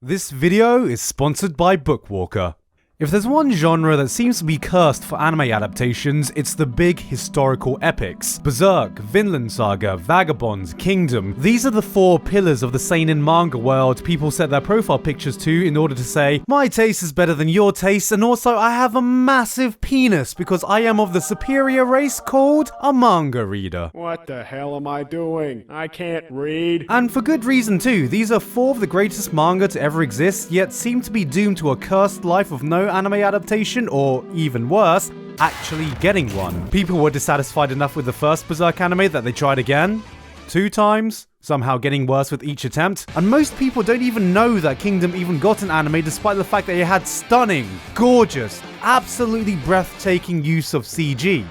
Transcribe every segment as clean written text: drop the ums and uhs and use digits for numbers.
This video is sponsored by Bookwalker. If there's one genre that seems to be cursed for anime adaptations, it's the big historical epics. Berserk, Vinland Saga, Vagabond, Kingdom. These are the four pillars of the seinen manga world people set their profile pictures to in order to say, my taste is better than your taste, and also I have a massive penis because I am of the superior race called a manga reader. What the hell am I doing? I can't read. And for good reason too. These are four of the greatest manga to ever exist, yet seem to be doomed to a cursed life of no anime adaptation, or even worse, actually getting one. People were dissatisfied enough with the first Berserk anime that they tried again, 2 times, somehow getting worse with each attempt, and most people don't even know that Kingdom even got an anime despite the fact that it had stunning, gorgeous, absolutely breathtaking use of CG.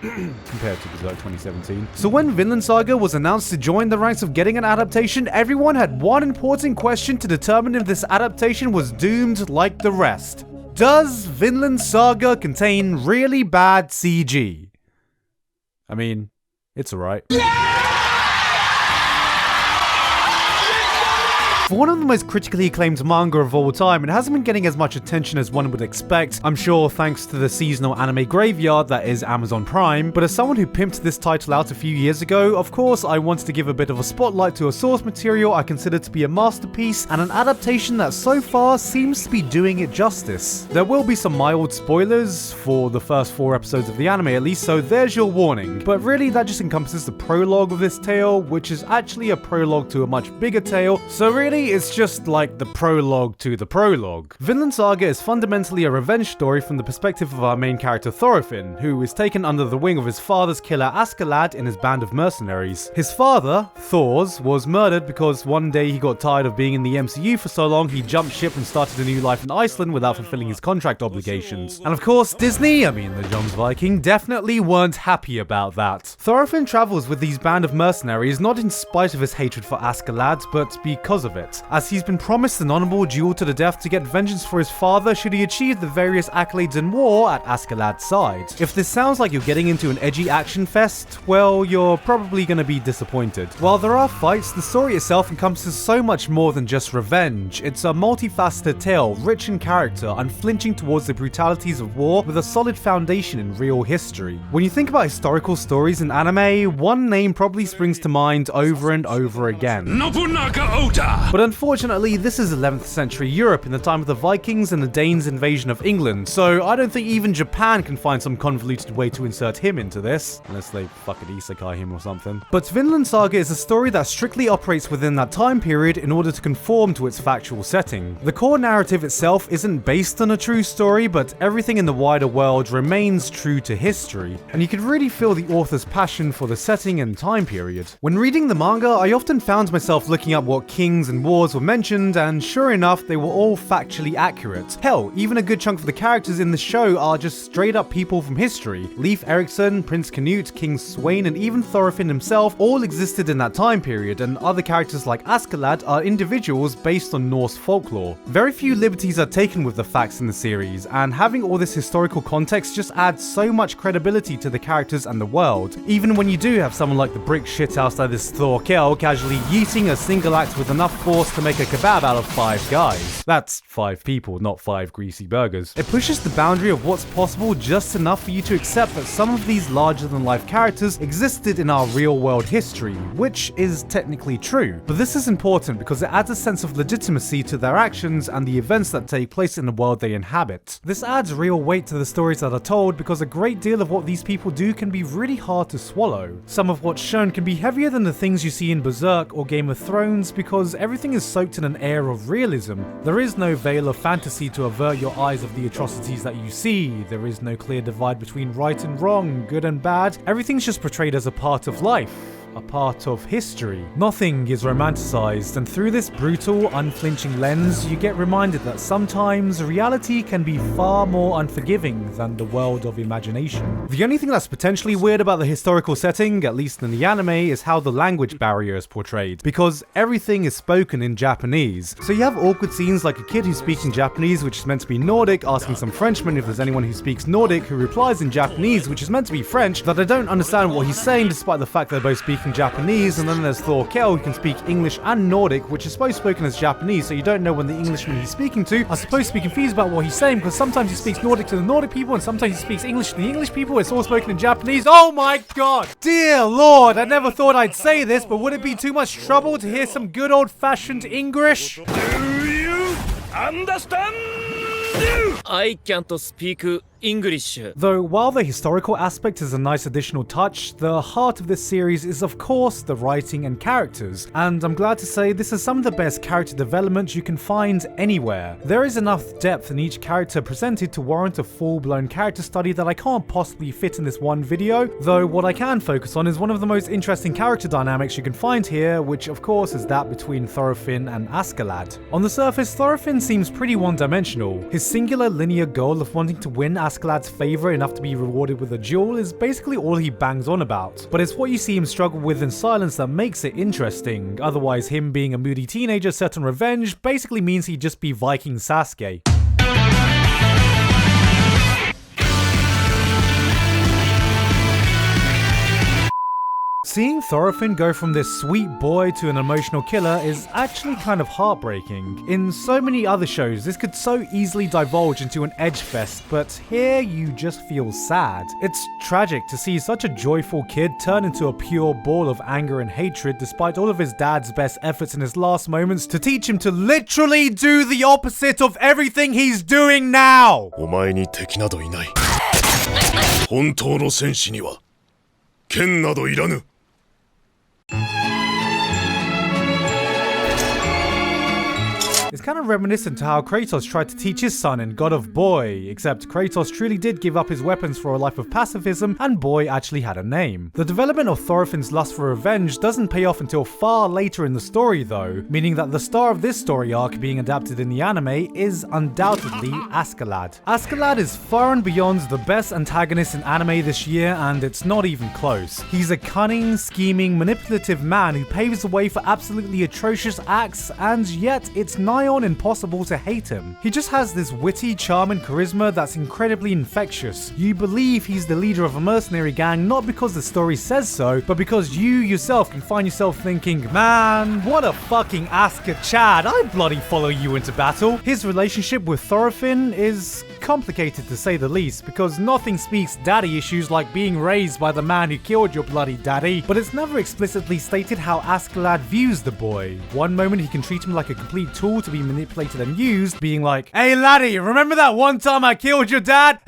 Compared to Berserk 2017. So when Vinland Saga was announced to join the ranks of getting an adaptation, everyone had one important question to determine if this adaptation was doomed like the rest. Does Vinland Saga contain really bad CG? I mean, it's alright. For one of the most critically acclaimed manga of all time, it hasn't been getting as much attention as one would expect, I'm sure thanks to the seasonal anime graveyard that is Amazon Prime, but as someone who pimped this title out a few years ago, of course I wanted to give a bit of a spotlight to a source material I consider to be a masterpiece, and an adaptation that so far seems to be doing it justice. There will be some mild spoilers, for the first 4 episodes of the anime at least, so there's your warning, but really that just encompasses the prologue of this tale, which is actually a prologue to a much bigger tale, so really it's just like the prologue to the prologue. Vinland Saga is fundamentally a revenge story from the perspective of our main character Thorfinn, who is taken under the wing of his father's killer Askeladd in his band of mercenaries. His father, Thors, was murdered because one day he got tired of being in the MCU for so long he jumped ship and started a new life in Iceland without fulfilling his contract obligations. And of course Disney, the Jomsviking, definitely weren't happy about that. Thorfinn travels with these band of mercenaries not in spite of his hatred for Askeladd, but because of it, as he's been promised an honorable duel to the death to get vengeance for his father should he achieve the various accolades in war at Askeladd's side. If this sounds like you're getting into an edgy action fest, well, you're probably gonna be disappointed. While there are fights, the story itself encompasses so much more than just revenge. It's a multifaceted tale, rich in character, unflinching towards the brutalities of war, with a solid foundation in real history. When you think about historical stories in anime, one name probably springs to mind over and over again. Nobunaga Oda! But unfortunately, this is 11th century Europe in the time of the Vikings and the Danes' invasion of England, so I don't think even Japan can find some convoluted way to insert him into this, unless they fucking isekai him or something. But Vinland Saga is a story that strictly operates within that time period in order to conform to its factual setting. The core narrative itself isn't based on a true story, but everything in the wider world remains true to history, and you can really feel the author's passion for the setting and time period. When reading the manga, I often found myself looking up what kings and wars were mentioned, and sure enough, they were all factually accurate. Hell, even a good chunk of the characters in the show are just straight up people from history. Leif Erikson, Prince Canute, King Sweyn, and even Thorfinn himself all existed in that time period, and other characters like Askeladd are individuals based on Norse folklore. Very few liberties are taken with the facts in the series, and having all this historical context just adds so much credibility to the characters and the world, even when you do have someone like the brick shithouse that is Thorkel casually yeeting a single axe with enough force to make a kebab out of 5 guys. That's 5 people, not 5 greasy burgers. It pushes the boundary of what's possible just enough for you to accept that some of these larger-than-life characters existed in our real-world history, which is technically true. But this is important because it adds a sense of legitimacy to their actions and the events that take place in the world they inhabit. This adds real weight to the stories that are told because a great deal of what these people do can be really hard to swallow. Some of what's shown can be heavier than the things you see in Berserk or Game of Thrones because everything is soaked in an air of realism. There is no veil of fantasy to avert your eyes of the atrocities that you see. There is no clear divide between right and wrong, good and bad. Everything's just portrayed as a part of life, a part of history. Nothing is romanticized, and through this brutal, unflinching lens, you get reminded that sometimes reality can be far more unforgiving than the world of imagination. The only thing that's potentially weird about the historical setting, at least in the anime, is how the language barrier is portrayed, because everything is spoken in Japanese. So you have awkward scenes like a kid who's speaking Japanese, which is meant to be Nordic, asking some Frenchman if there's anyone who speaks Nordic, who replies in Japanese, which is meant to be French, that I don't understand what he's saying despite the fact they're both speaking speaking Japanese, and then there's Thorkel, who can speak English and Nordic, which is both spoken as Japanese, so you don't know when the Englishmen he's speaking to are supposed to be confused about what he's saying, because sometimes he speaks Nordic to the Nordic people, and sometimes he speaks English to the English people. It's all spoken in Japanese. Oh my god! Dear lord, I never thought I'd say this, but would it be too much trouble to hear some good old-fashioned English? Do you understand? I can't speak English. Though while the historical aspect is a nice additional touch, the heart of this series is of course the writing and characters, and I'm glad to say this is some of the best character development you can find anywhere. There is enough depth in each character presented to warrant a full-blown character study that I can't possibly fit in this one video, though what I can focus on is one of the most interesting character dynamics you can find here, which of course is that between Thorfinn and Askeladd. On the surface, Thorfinn seems pretty one-dimensional. His singular linear goal of wanting to win Askeladd's favor enough to be rewarded with a duel is basically all he bangs on about. But it's what you see him struggle with in silence that makes it interesting. Otherwise, him being a moody teenager set on revenge basically means he'd just be Viking Sasuke. Seeing Thorfinn go from this sweet boy to an emotional killer is actually kind of heartbreaking. In so many other shows, this could so easily divulge into an edge fest, but here you just feel sad. It's tragic to see such a joyful kid turn into a pure ball of anger and hatred despite all of his dad's best efforts in his last moments to teach him to literally do the opposite of everything he's doing now! お前に敵などいない。本当の戦士には剣などいらぬ。 It's kind of reminiscent to how Kratos tried to teach his son in God of Boy, except Kratos truly did give up his weapons for a life of pacifism, and Boy actually had a name. The development of Thorfinn's lust for revenge doesn't pay off until far later in the story though, meaning that the star of this story arc being adapted in the anime is undoubtedly Askeladd. Askeladd is far and beyond the best antagonist in anime this year, and it's not even close. He's a cunning, scheming, manipulative man who paves the way for absolutely atrocious acts, and yet it's nigh on impossible to hate him. He just has this witty charm and charisma that's incredibly infectious. You believe he's the leader of a mercenary gang not because the story says so, but because you yourself can find yourself thinking, man, what a fucking Asker Chad, I'd bloody follow you into battle. His relationship with Thorfinn is complicated to say the least, because nothing speaks daddy issues like being raised by the man who killed your bloody daddy, but it's never explicitly stated how Askeladd views the boy. One moment he can treat him like a complete tool to be manipulated and used, being like, hey laddie, remember that one time I killed your dad?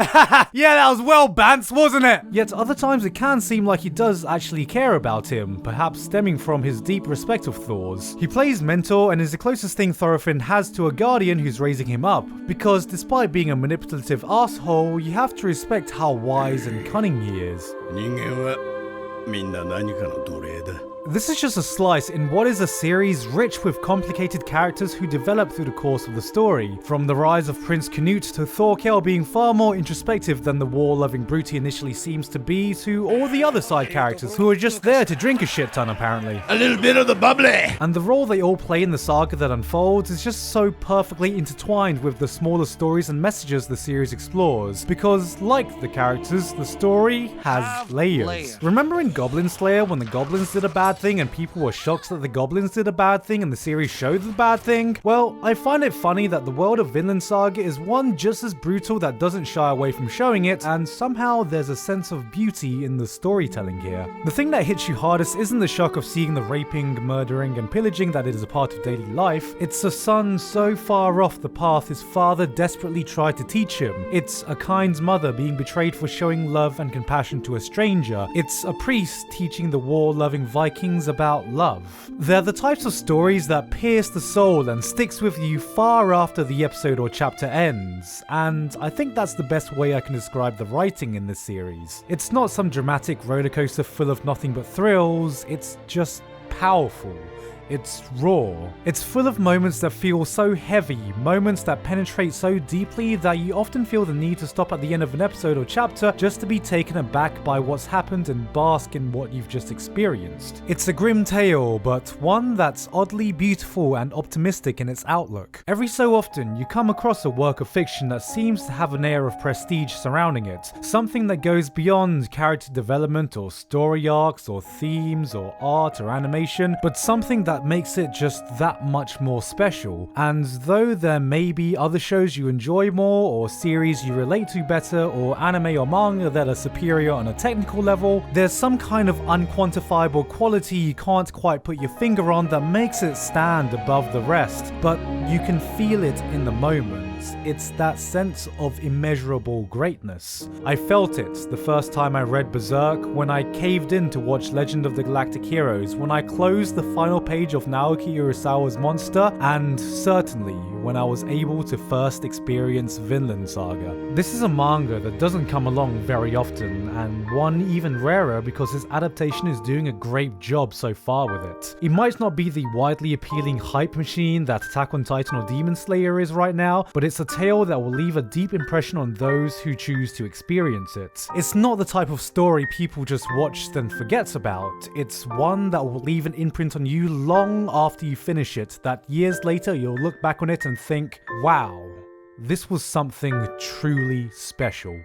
Yeah, that was well bants, wasn't it? Yet other times it can seem like he does actually care about him, perhaps stemming from his deep respect of Thor's. He plays mentor and is the closest thing Thorfinn has to a guardian who's raising him up, because despite being a manipulative asshole, you have to respect how wise and cunning he is. 人間はみんな何かの奴隷だ。 This is just a slice in what is a series rich with complicated characters who develop through the course of the story. From the rise of Prince Canute to Thorkel being far more introspective than the war-loving brute he initially seems to be, to all the other side characters who are just there to drink a shit ton apparently. A little bit of the bubbly! And the role they all play in the saga that unfolds is just so perfectly intertwined with the smaller stories and messages the series explores, because like the characters, the story has layers. Remember in Goblin Slayer when the goblins did a bad thing and people were shocked that the goblins did a bad thing and the series showed the bad thing? Well, I find it funny that the world of Vinland Saga is one just as brutal that doesn't shy away from showing it, and somehow there's a sense of beauty in the storytelling here. The thing that hits you hardest isn't the shock of seeing the raping, murdering, and pillaging that is a part of daily life. It's a son so far off the path his father desperately tried to teach him. It's a kind mother being betrayed for showing love and compassion to a stranger. It's a priest teaching the war-loving Vikings about love. They're the types of stories that pierce the soul and sticks with you far after the episode or chapter ends, and I think that's the best way I can describe the writing in this series. It's not some dramatic rollercoaster full of nothing but thrills, it's just powerful. It's raw. It's full of moments that feel so heavy, moments that penetrate so deeply that you often feel the need to stop at the end of an episode or chapter just to be taken aback by what's happened and bask in what you've just experienced. It's a grim tale, but one that's oddly beautiful and optimistic in its outlook. Every so often, you come across a work of fiction that seems to have an air of prestige surrounding it, something that goes beyond character development or story arcs or themes or art or animation, but something that makes it just that much more special. And though there may be other shows you enjoy more, or series you relate to better, or anime or manga that are superior on a technical level, there's some kind of unquantifiable quality you can't quite put your finger on that makes it stand above the rest, but you can feel it in the moment. It's that sense of immeasurable greatness. I felt it the first time I read Berserk, when I caved in to watch Legend of the Galactic Heroes, when I closed the final page of Naoki Urasawa's Monster, and certainly when I was able to first experience Vinland Saga. This is a manga that doesn't come along very often, and one even rarer because its adaptation is doing a great job so far with it. It might not be the widely appealing hype machine that Attack on Titan or Demon Slayer is right now, but it's a tale that will leave a deep impression on those who choose to experience it. It's not the type of story people just watch then forget about. It's one that will leave an imprint on you long after you finish it, that years later you'll look back on it and think, wow, this was something truly special.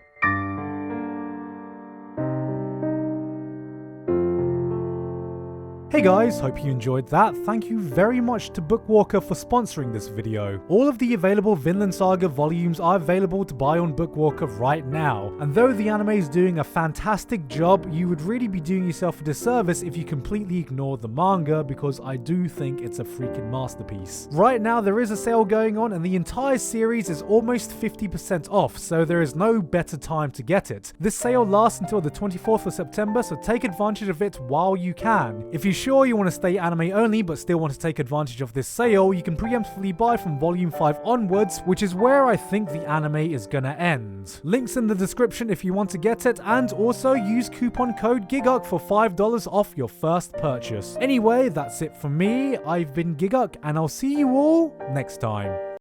Hey guys, hope you enjoyed that. Thank you very much to Bookwalker for sponsoring this video. All of the available Vinland Saga volumes are available to buy on Bookwalker right now, and though the anime is doing a fantastic job, you would really be doing yourself a disservice if you completely ignore the manga, because I do think it's a freaking masterpiece. Right now there is a sale going on and the entire series is almost 50% off, so there is no better time to get it. This sale lasts until the 24th of September, so take advantage of it while you can. If you're sure you want to stay anime only but still want to take advantage of this sale, you can preemptively buy from volume 5 onwards, which is where I think the anime is gonna end. Links in the description if you want to get it, and also use coupon code Gigguk for $5 off your first purchase. Anyway, that's it from me. I've been Gigguk, and I'll see you all next time.